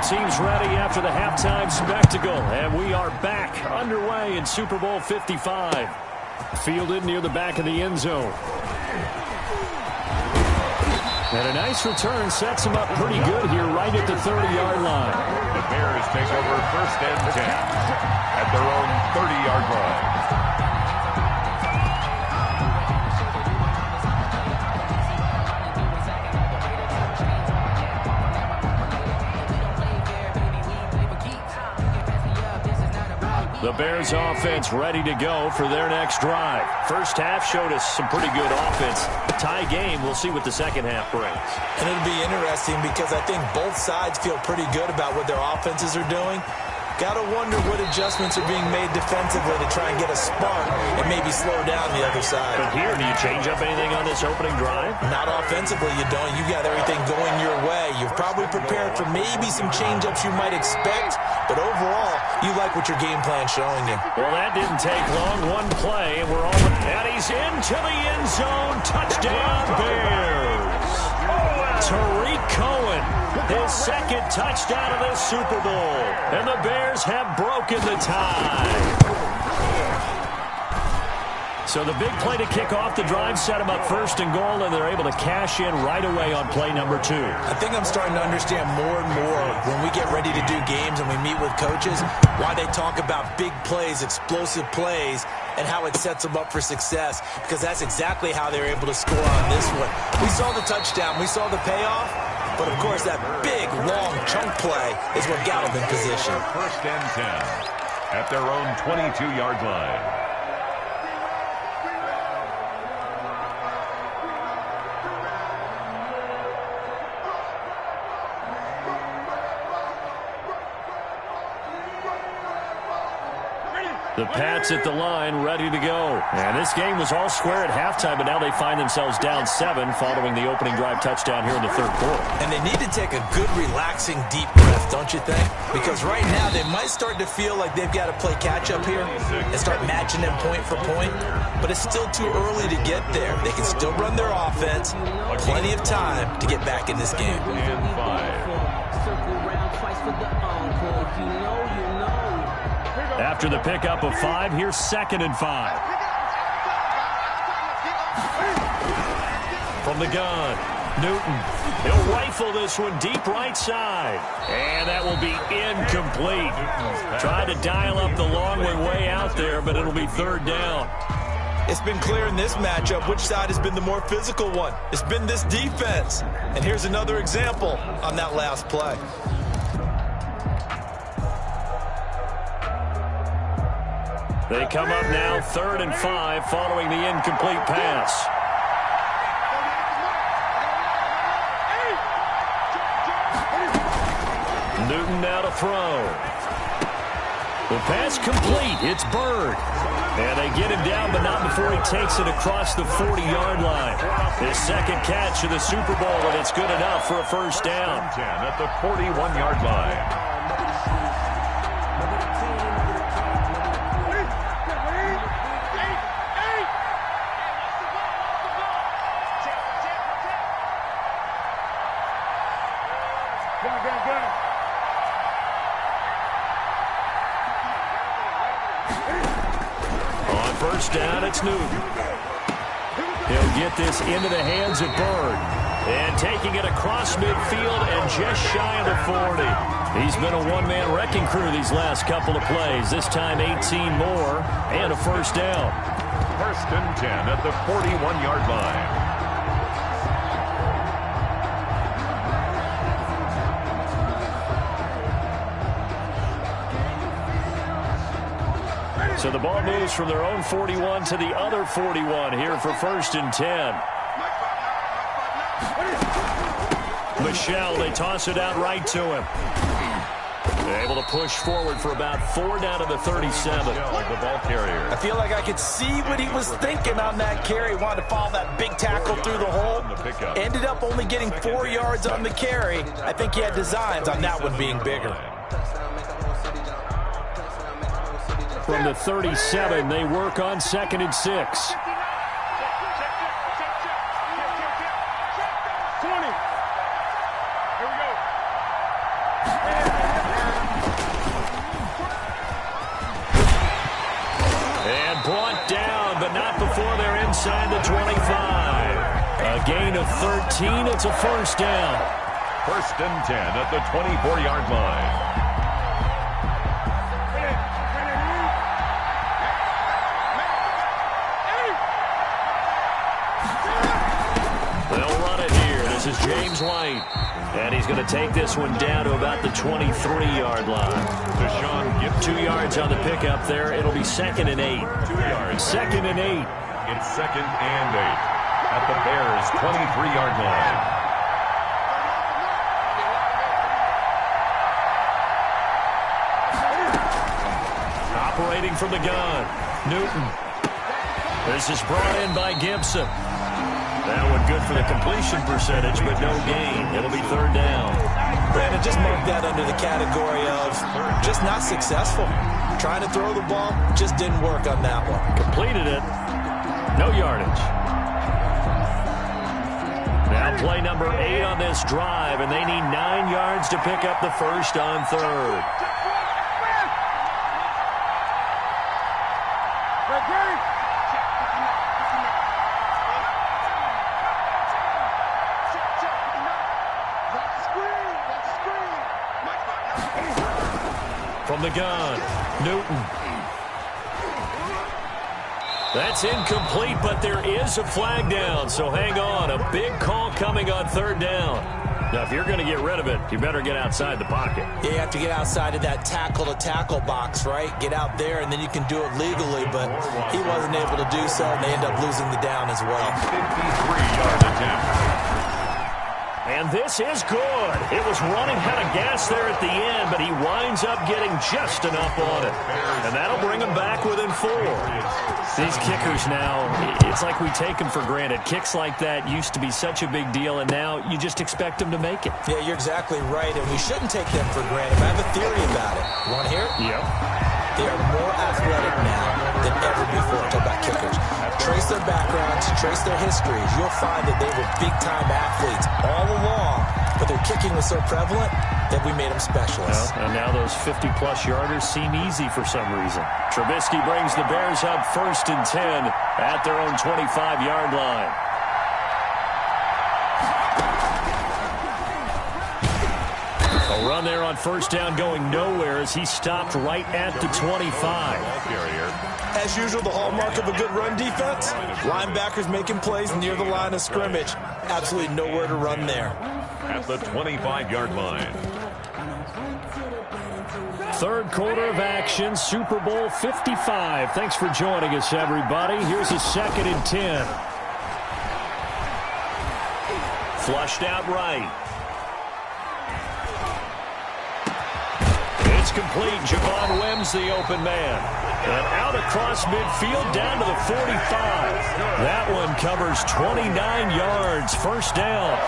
teams ready after the halftime spectacle, and we are back underway in Super Bowl 55. Fielded near the back of the end zone. And a nice return sets him up pretty good here right at the 30-yard line. The Bears take over 1st and 10 at their own 30-yard line. The Bears offense ready to go for their next drive. First half showed us some pretty good offense. Tie game, we'll see what the second half brings. And it'll be interesting because I think both sides feel pretty good about what their offenses are doing. Got to wonder what adjustments are being made defensively to try and get a spark and maybe slow down the other side. But here, do you change up anything on this opening drive? Not offensively, you don't. You got everything going your way. You've probably prepared for maybe some change-ups you might expect, but overall, you like what your game plan's showing you. Well, that didn't take long. One play, and we're all... And he's into the end zone. Touchdown, Bears. Tariq Cohen, his second touchdown of this Super Bowl. And the Bears have broken the tie. So the big play to kick off the drive set them up 1st and goal, and they're able to cash in right away on play number 2. I think I'm starting to understand more and more when we get ready to do games and we meet with coaches why they talk about big plays, explosive plays, and how it sets them up for success, because that's exactly how they're able to score on this one. We saw the touchdown. We saw the payoff. But, of course, that big, long chunk play is what got them in position. 1st and 10 at their own 22-yard line. The Pats at the line, ready to go. And this game was all square at halftime, but now they find themselves down 7 following the opening drive touchdown here in the 3rd quarter. And they need to take a good, relaxing, deep breath, don't you think? Because right now they might start to feel like they've got to play catch-up here and start matching them point for point. But it's still too early to get there. They can still run their offense. Plenty of time to get back in this game. And 5. After the pickup of 5, here's 2nd and 5. From the gun, Newton. He'll rifle this one deep right side. And that will be incomplete. Trying to dial up the long one way out there, but it'll be 3rd down. It's been clear in this matchup which side has been the more physical one. It's been this defense. And here's another example on that last play. They come up now 3rd and 5 following the incomplete pass. Newton now to throw. The pass complete. It's Bird. And they get him down, but not before he takes it across the 40-yard line. His 2nd catch of the Super Bowl, and it's good enough for a 1st down. 10 at the 41-yard line. On 1st down, it's Newton. He'll get this into the hands of Bird. And taking it across midfield and just shy of the 40. He's been a one-man wrecking crew these last couple of plays. This time 18 more and a 1st down. 1st and 10 at the 41-yard line. So the ball moves from their own 41 to the other 41 here for 1st and 10. Michelle, they toss it out right to him. Able to push forward for about 4 down to the 37. The ball carrier. I feel like I could see what he was thinking on that carry. Wanted to follow that big tackle through the hole. Ended up only getting 4 yards on the carry. I think he had designs on that one being bigger. From the 37, they work on 2nd and 6. gain of 13. It's a first down. First and 10 at the 24-yard line. This is James White, and he's going to take this one down to about the 23-yard line. Deshaun Gibson. 2 yards on the pickup there. It'll be 2nd and 8. 2 yards. 2nd and 8. It's 2nd and 8 at the Bears' 23-yard line. Operating from the gun, Newton. This is brought in by Gibson. That one good for the completion percentage, but no gain. It'll be 3rd down. Brandon, just mark that under the category of just not successful. Trying to throw the ball, just didn't work on that one. Completed it. No yardage. Now play number 8 on this drive, and they need 9 yards to pick up the first on 3rd. From the gun, Newton. That's incomplete, but there is a flag down, so hang on. A big call coming on 3rd down. Now, if you're going to get rid of it, you better get outside the pocket. Yeah, you have to get outside of that tackle-to-tackle box, right? Get out there, and then you can do it legally, but he wasn't able to do so, and they end up losing the down as well. 53-yard attempt. And this is good. It was running out of gas there at the end, but he winds up getting just enough on it. And that'll bring him back within 4. These kickers now, it's like we take them for granted. Kicks like that used to be such a big deal, and now you just expect them to make it. Yeah, you're exactly right, and we shouldn't take them for granted. But I have a theory about it. You want to hear it? Yep. They are more athletic now than ever before. Talk about kickers. Trace their backgrounds, trace their histories. You'll find that they were big-time athletes all along, but their kicking was so prevalent that we made them specialists. Well, and now those 50-plus yarders seem easy for some reason. Trubisky brings the Bears up 1st and 10 at their own 25-yard line. A run there on 1st down going nowhere as he stopped right at the 25. As usual, the hallmark of a good run defense, linebackers making plays near the line of scrimmage. Absolutely nowhere to run there. At the 25-yard line. 3rd quarter of action, Super Bowl 55. Thanks for joining us, everybody. Here's a 2nd and 10. Flushed out right. It's complete. Javon Wims, the open man. And out across midfield down to the 45. That one covers 29 yards. 1st down.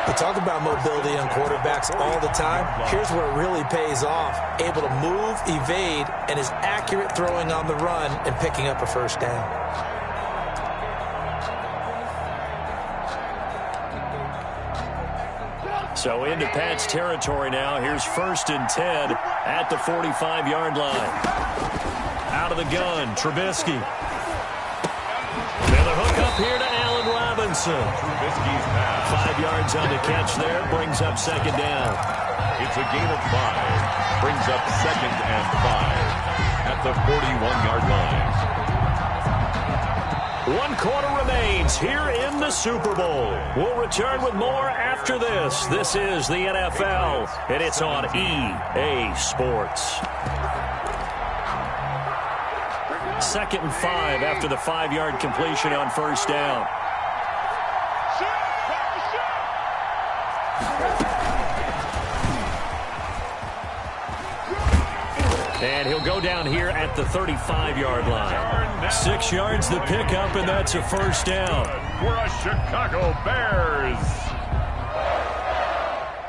We talk about mobility on quarterbacks all the time. Here's where it really pays off. Able to move, evade, and is accurate throwing on the run and picking up a 1st down. So into Pat's territory now. Here's 1st and 10 at the 45-yard line. Out of the gun, Trubisky. And the hook up here to Allen Robinson. Trubisky's pass. 5 yards on the catch there. Brings up 2nd down. It's a gain of 5. Brings up 2nd and 5 at the 41-yard line. 1 quarter remains here in the Super Bowl. We'll return with more after this. This is the NFL, and it's on EA Sports. 2nd and 5 after the 5-yard completion on 1st down. And he'll go down here at the 35-yard line. 6 yards the pickup, and that's a 1st down. For a Chicago Bears.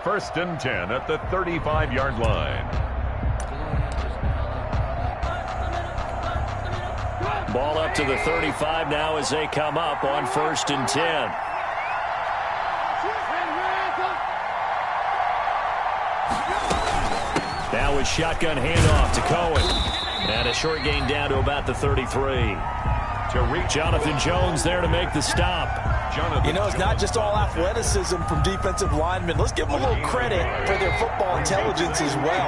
1st and 10 at the 35-yard line. Ball up to the 35 now as they come up on 1st and 10. Now with shotgun handoff to Cohen. And a short gain down to about the 33. Jonathan Jones there to make the stop. You know, it's not just all athleticism from defensive linemen. Let's give them a little credit for their football intelligence as well.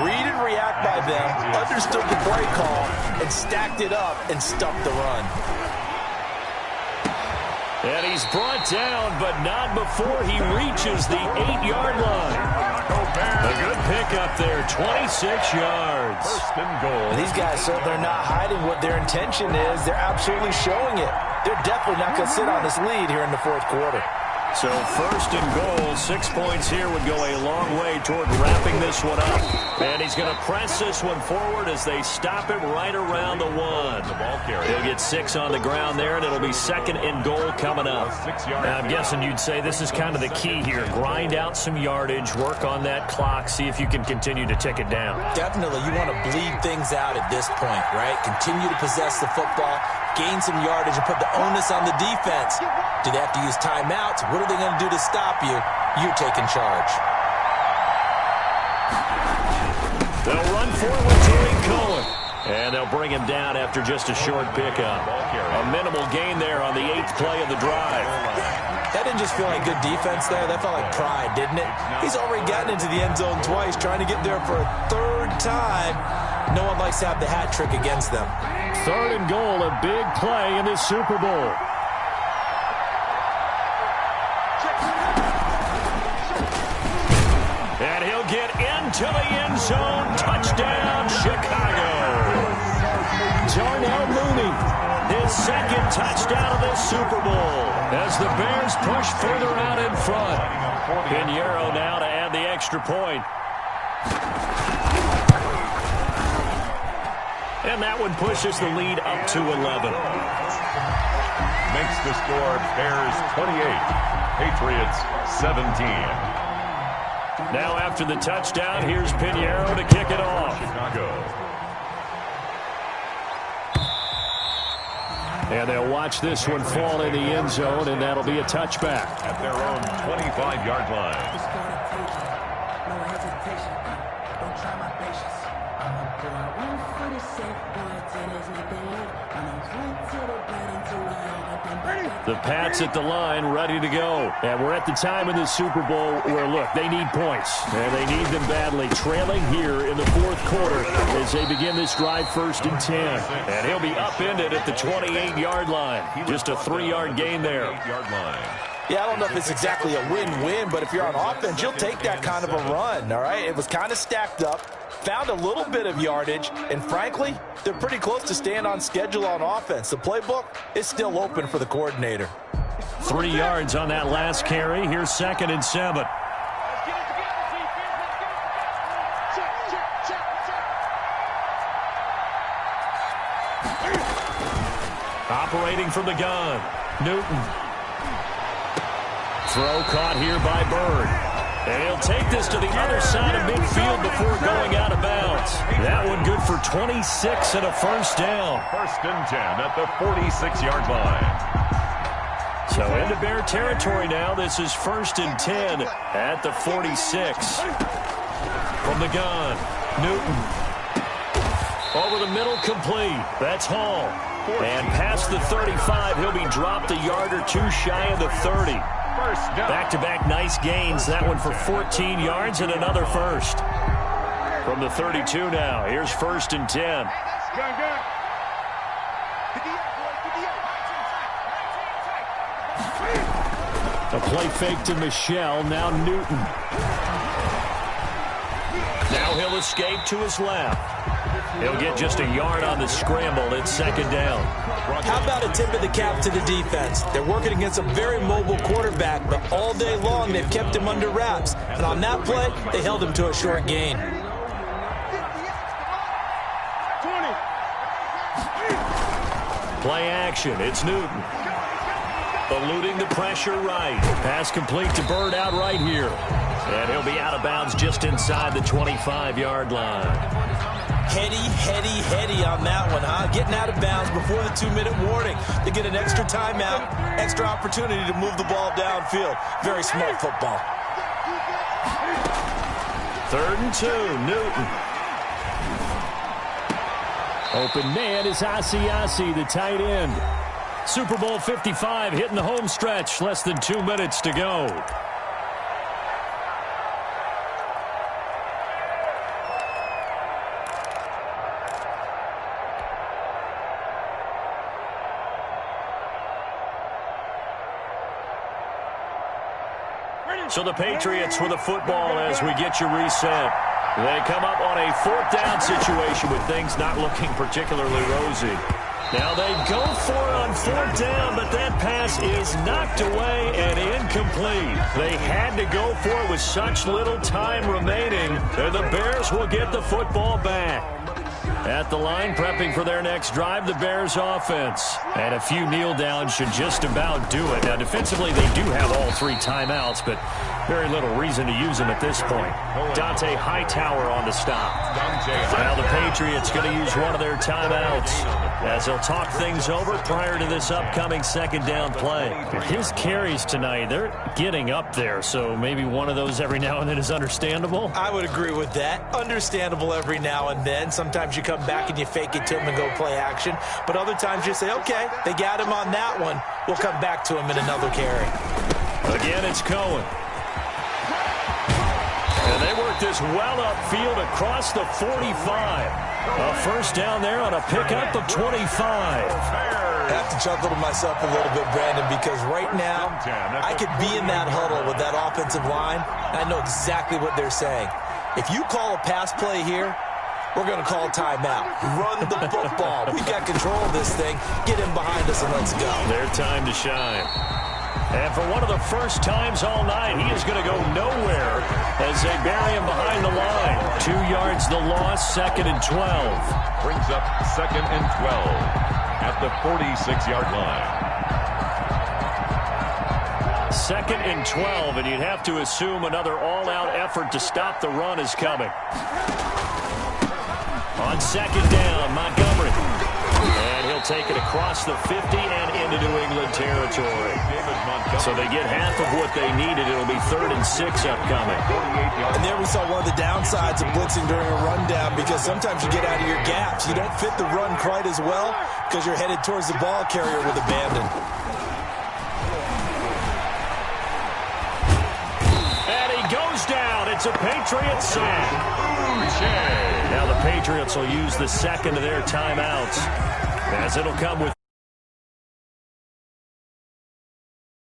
Read and react by them, understood the play call, and stacked it up and stuffed the run. And he's brought down, but not before he reaches the 8-yard line. A good pickup there, 26 yards. First and goal. These guys certainly are not hiding what their intention is. They're absolutely showing it. They're definitely not going to sit on this lead here in the fourth quarter. So first and goal, 6 points here would go a long way toward wrapping this one up. And he's going to press this one forward as they stop him right around the 1. The ball carrier. He'll get 6 on the ground there, and it'll be second and goal coming up. Now, I'm guessing you'd say this is kind of the key here. Grind out some yardage, work on that clock, see if you can continue to tick it down. Definitely, you want to bleed things out at this point, right? Continue to possess the football, gain some yardage, and put the onus on the defense. Do they have to use timeouts? What are they going to do to stop you? You're taking charge. They'll run forward to Cohen. And they'll bring him down after just a short pickup. A minimal gain there on the 8th play of the drive. That didn't just feel like good defense there. That felt like pride, didn't it? He's already gotten into the end zone twice, trying to get there for a 3rd time. No one likes to have the hat trick against them. 3rd and goal, a big play in this Super Bowl. And he'll get into the end zone. Touchdown, Chicago. Darnell Mooney, his 2nd touchdown of this Super Bowl as the Bears push further out in front. Pinheiro now to add the extra point. And that one pushes the lead up to 11. Makes the score Bears 28, Patriots 17. Now after the touchdown, here's Pinheiro to kick it off. Chicago. And they'll watch this one fall in the end zone, and that'll be a touchback. At their own 25-yard line. The Pats at the line, ready to go. And we're at the time in the Super Bowl where, look, they need points. And they need them badly. Trailing here in the 4th quarter as they begin this drive 1st and 10. And he'll be upended at the 28-yard line. Just a 3-yard gain there. 8-yard line. Yeah, I don't know if it's exactly a win-win, but if you're on offense, you'll take that kind of a run, all right? It was kind of stacked up, found a little bit of yardage, and frankly, they're pretty close to staying on schedule on offense. The playbook is still open for the coordinator. 3 yards on that last carry. Here's 2nd and 7. Operating from the gun, Newton. Throw caught here by Bird. And he'll take this to the other side of midfield before going out of bounds. That one good for 26 and a 1st down. 1st and 10 at the 46-yard line. So into Bear territory now. This is 1st and 10 at the 46. From the gun, Newton. Over the middle, complete. That's Hall. And past the 35, he'll be dropped a yard or 2 shy of the 30. Back-to-back nice gains. That one for 14 yards and another 1st. From the 32 now, here's 1st and 10. A play fake to Michelle, now Newton. Now he'll escape to his left. He'll get just a yard on the scramble. It's 2nd down. How about a tip of the cap to the defense? They're working against a very mobile quarterback, but all day long they've kept him under wraps. And on that play, they held him to a short gain. Play action. It's Newton. Eluding the pressure right. Pass complete to Bird out right here. And he'll be out of bounds just inside the 25-yard line. Heady on that one, huh? Getting out of bounds before the 2-minute warning. They get an extra timeout, extra opportunity to move the ball downfield. Very smart football. 3rd and 2, Newton. Open man is Asiasi, the tight end. Super Bowl 55 hitting the home stretch. Less than 2 minutes to go. So the Patriots with the football as we get you reset. They come up on a 4th down situation with things not looking particularly rosy. Now they go for it on 4th down, but that pass is knocked away and incomplete. They had to go for it with such little time remaining, and the Bears will get the football back. At the line, prepping for their next drive, the Bears offense. And a few kneel downs should just about do it. Now, defensively, they do have all 3 timeouts, but very little reason to use them at this point. Dante Hightower on the stop. Now the Patriots going to use one of their timeouts as they'll talk things over prior to this upcoming 2nd down play. His carries tonight, they're getting up there, so maybe one of those every now and then is understandable. I would agree with that. Understandable every now and then. Sometimes you come back and you fake it to him and go play action. But other times you say, okay, they got him on that one. We'll come back to him in another carry. Again, it's Cohen. And they work this well upfield across the 45. A first down there on a pickup of 25. I have to chuckle to myself a little bit, Brandon, because right now I could be in that huddle with that offensive line, and I know exactly what they're saying. If you call a pass play here, we're going to call a timeout. Run the football. We got control of this thing. Get him behind us and let's go. Their time to shine. And for one of the first times all night, he is going to go nowhere as they bury him behind the line. 2 yards the loss, 2nd and 12. Brings up 2nd and 12 at the 46-yard line. 2nd and 12, and you'd have to assume another all-out effort to stop the run is coming. On 2nd down, Montgomery. And he'll take it across the 50 and into New England territory. So they get half of what they needed. It'll be 3rd and 6 upcoming. And there we saw one of the downsides of blitzing during a rundown, because sometimes you get out of your gaps. You don't fit the run quite as well because you're headed towards the ball carrier with abandon. And he goes down. It's a Patriots sack. Now the Patriots will use the 2nd of their timeouts, as it'll come with